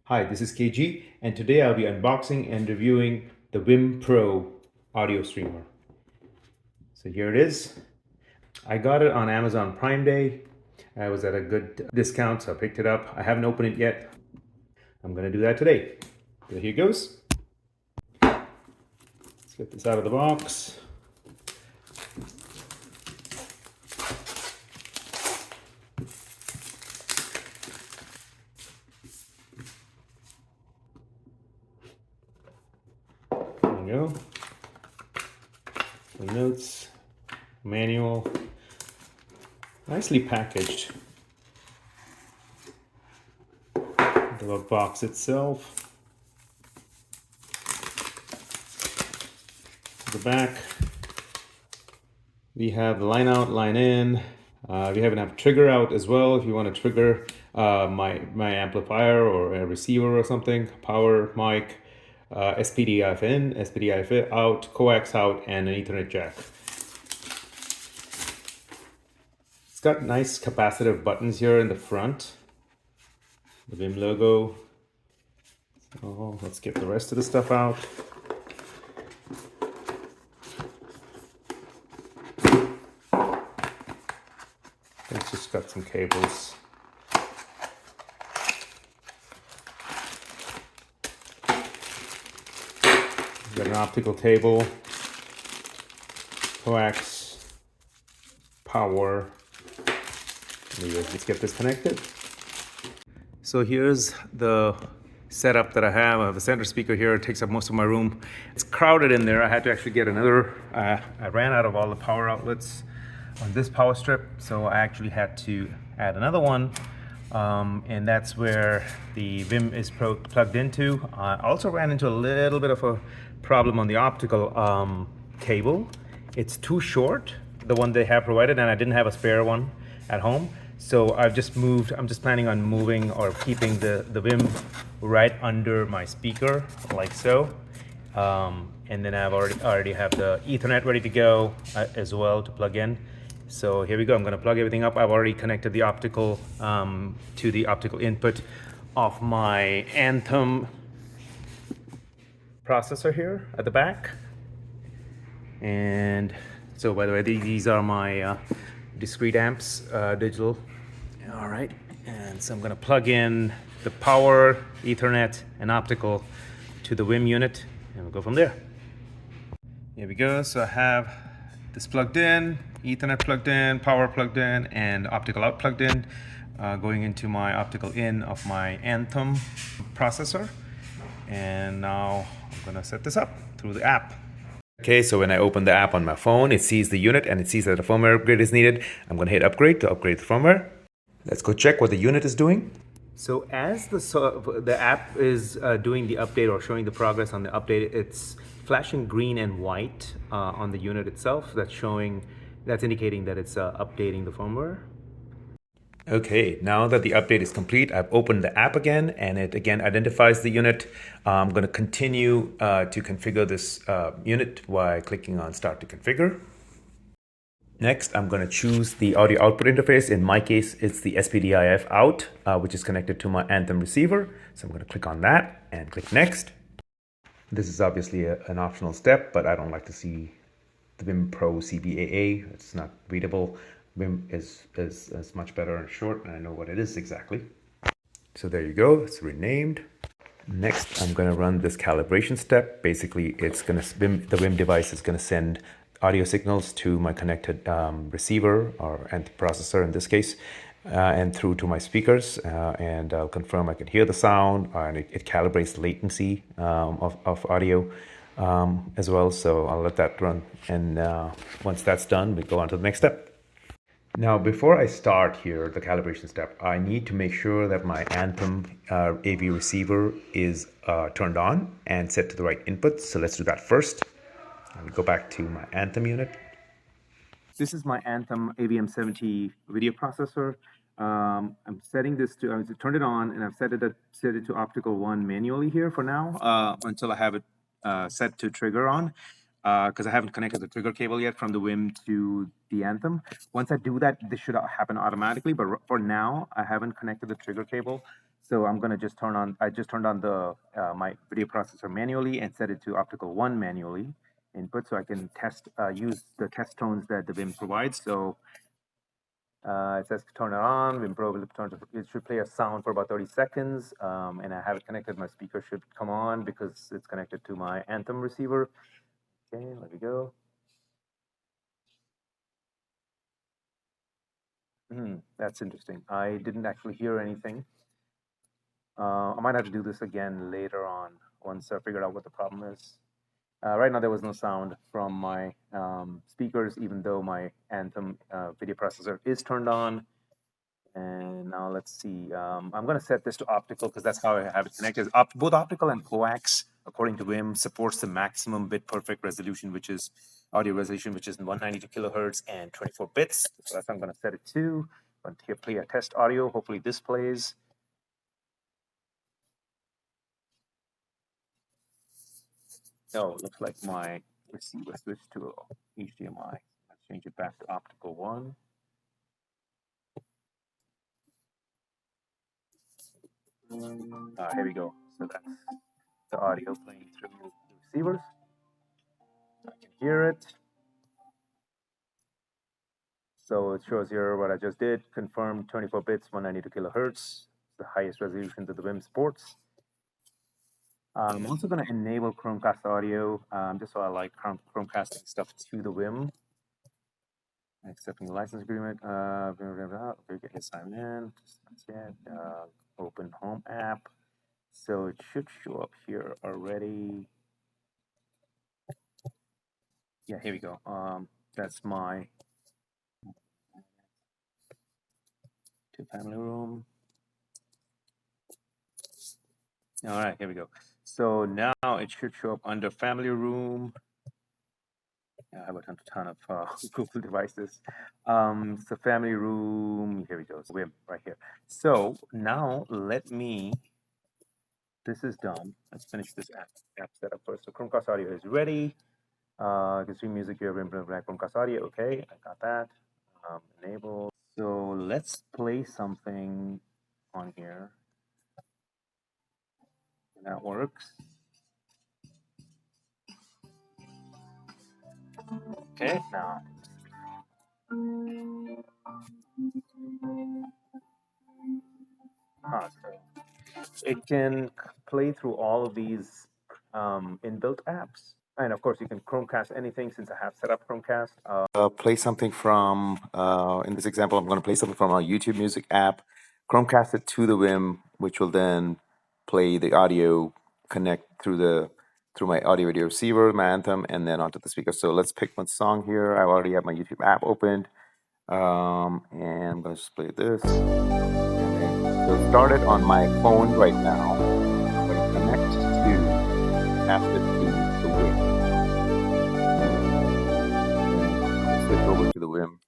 Hi, this is KG, and today I'll be unboxing and reviewing the WIIM Pro audio streamer. So here it is. I got it on Amazon Prime Day. I was at a good discount, so I picked it up. I haven't opened it yet. I'm gonna do that today. So here goes. Let's get this out of the box. There we go. Some notes, manual, nicely packaged. The box itself. The back. We have the line out, line in. We have a trigger out as well if you want to trigger my amplifier or a receiver or something. Power, mic, SPDIF in, SPDIF out, coax out, and an Ethernet jack. It's got nice capacitive buttons here in the front. The WIIM logo. So let's get the rest of the stuff out. It's just got some cables. Got an optical cable, coax, power. Anyways, let's get this connected. So here's the setup that I have. I have a center speaker here. It takes up most of my room. It's crowded in there. I had to actually get another. I ran out of all the power outlets on this power strip, so I actually had to add another one. And that's where the WIIM is plugged into. I also ran into a little bit of a problem on the optical cable. It's too short, the one they have provided, and I didn't have a spare one at home. So I've just moved, I'm just planning on moving or keeping the WIIM right under my speaker, like so. And then I've already have the Ethernet ready to go as well to plug in. So here we go. I'm going to plug everything up. I've already connected the optical to the optical input of my Anthem processor here at the back. And so, by the way, these are my discrete amps, digital. All right. And so I'm going to plug in the power, Ethernet, and optical to the WIIM unit, and we'll go from there. Here we go. So I have this plugged in, Ethernet plugged in, power plugged in, and optical out plugged in, going into my optical in of my Anthem processor. And now I'm gonna set this up through the app. Okay, so when I open the app on my phone, it sees the unit and it sees that a firmware upgrade is needed. I'm gonna hit upgrade to upgrade the firmware. Let's go check what the unit is doing. So as the app is doing the update or showing the progress on the update, it's flashing green and white on the unit itself. That's indicating that it's updating the firmware. Okay, now that the update is complete, I've opened the app again, and it again identifies the unit. I'm going to continue to configure this unit by clicking on Start to Configure. Next, I'm going to choose the audio output interface. In my case, it's the SPDIF out, which is connected to my Anthem receiver. So I'm going to click on that and click Next. This is obviously an optional step, but I don't like to see the WIIM Pro CBAA. It's not readable. WIIM is much better and short, and I know what it is exactly. So there you go. It's renamed. Next, I'm going to run this calibration step. Basically, the WIIM device is going to send audio signals to my connected receiver or processor in this case, and through to my speakers, and I'll confirm I can hear the sound, and it calibrates the latency of audio as well. So I'll let that run, and once that's done, we go on to the next step. Now, before I start here, the calibration step, I need to make sure that my Anthem AV receiver is turned on and set to the right input. So let's do that first. I'll go back to my Anthem unit. This is my Anthem AVM70 video processor. I'm setting this to, I turned it on and I've set it to optical 1 manually here for now until I have it set to trigger on, because I haven't connected the trigger cable yet from the WIIM to the Anthem. Once I do that, this should happen automatically, but for now, I haven't connected the trigger cable. So I'm gonna just turn on. I just turned on the my video processor manually and set it to optical 1 manually input, so I can test use the test tones that the WIIM provides. So it says turn it on. WIIM Pro will turn. It should play a sound for about 30 seconds, and I have it connected. My speaker should come on because it's connected to my Anthem receiver. Okay, let me go. That's interesting. I didn't actually hear anything. I might have to do this again later on once I figured out what the problem is. Right now, there was no sound from my speakers, even though my Anthem video processor is turned on. And now let's see. I'm going to set this to optical because that's how I have it connected. Both optical and coax, according to WIIM, supports the maximum bit perfect resolution, which is audio resolution, which is 192 kilohertz and 24 bits. So that's what I'm going to set it to. I'm going to play a test audio. Hopefully this plays. Oh, it looks like my receiver switched to HDMI. Let's change it back to optical 1. Here we go. So that's the audio playing through the receivers. I can hear it. So it shows here what I just did. Confirmed 24 bits, 192 kilohertz, the highest resolution that the WIIM supports. I'm also going to enable Chromecast audio, just so I like Chromecasting stuff to the WIIM. Accepting the license agreement. Okay, let's sign in. Just not yet. Open Home app. So it should show up here already. Yeah, here we go. That's my to family room. All right, here we go. So now it should show up under family room. I have a ton of Google devices. So family room, here we go. So WIIM right here. So now let me, this is done. Let's finish this app setup first. So Chromecast audio is ready. You can stream music here, Chromecast audio. Okay, I got that. Enable. So let's play something on here. That works. Okay, now. So it can play through all of these inbuilt apps. And of course, you can Chromecast anything since I have set up Chromecast. Play something from, in this example, I'm going to play something from our YouTube Music app, Chromecast it to the WIIM, which will then play the audio, connect through my audio video receiver, my Anthem, and then onto the speaker. So let's pick one song here. I already have my YouTube app opened, and I'm going to just play this. So it started on my phone right now, but it connects to cast it to the WIIM. Switch over to the WIIM.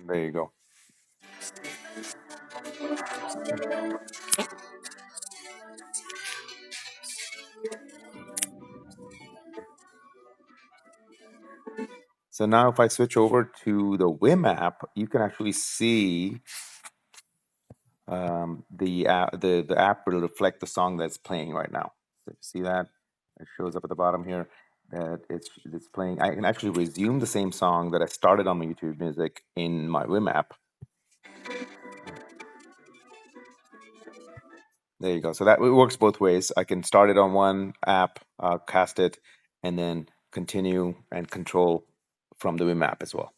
There you go. So now if I switch over to the WIIM app, you can actually see the app will reflect the song that's playing right now. So you see that? It shows up at the bottom here that it's playing. I can actually resume the same song that I started on my YouTube Music in my WIIM app. There you go. So that it works both ways. I can start it on one app, cast it, and then continue and control from the WIIM app as well.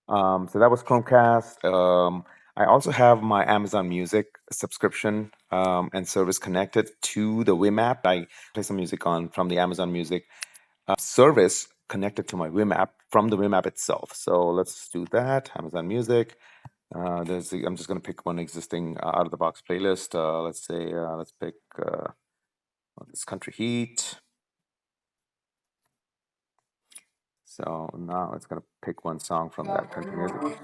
So that was Chromecast. I also have my Amazon Music subscription and service connected to the WIIM app. I play some music on from the Amazon Music service connected to my WIIM app from the WIIM app itself. So let's do that. Amazon Music. I'm just going to pick one existing out of the box playlist. Let's say let's pick this Country Heat. So now it's going to pick one song from that country music.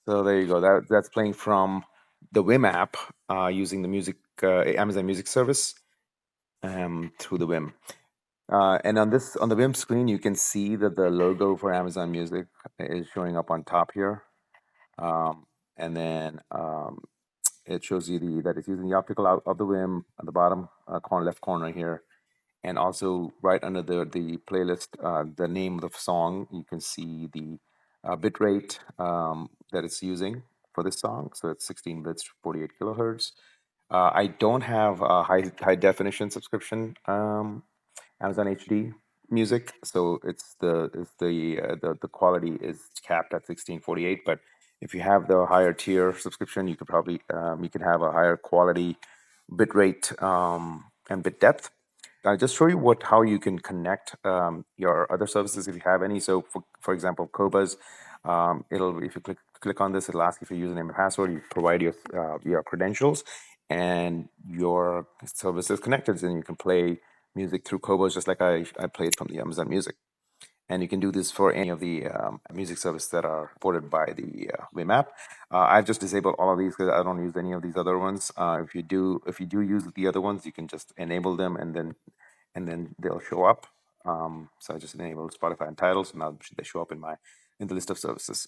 So there you go. That's playing from the WIIM app using the music Amazon Music service through the WIIM. And on the WIIM screen, you can see that the logo for Amazon Music is showing up on top here, and then it shows you that it's using the optical out of the WIIM at the bottom left corner here, and also right under the playlist, the name of the song. You can see the bit rate that it's using for this song. So it's 16 bits, 48 kilohertz. I don't have a high definition subscription. Amazon HD music, so the quality is capped at 1648. But if you have the higher tier subscription, you could probably you can have a higher quality bit rate and bit depth. I'll just show you how you can connect your other services if you have any. So for example, Cobas, it'll if you click on this, it'll ask you for username and password. You provide your credentials, and your service is connected, and you can play music through Cobas just like I played from the Amazon Music. And you can do this for any of the music services that are supported by the WIIM app. I've just disabled all of these because I don't use any of these other ones. If you do use the other ones, you can just enable them, and then they'll show up. So I just enabled Spotify and titles, and now they show up in the list of services.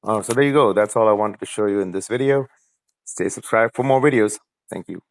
So there you go. That's all I wanted to show you in this video. Stay subscribed for more videos. Thank you.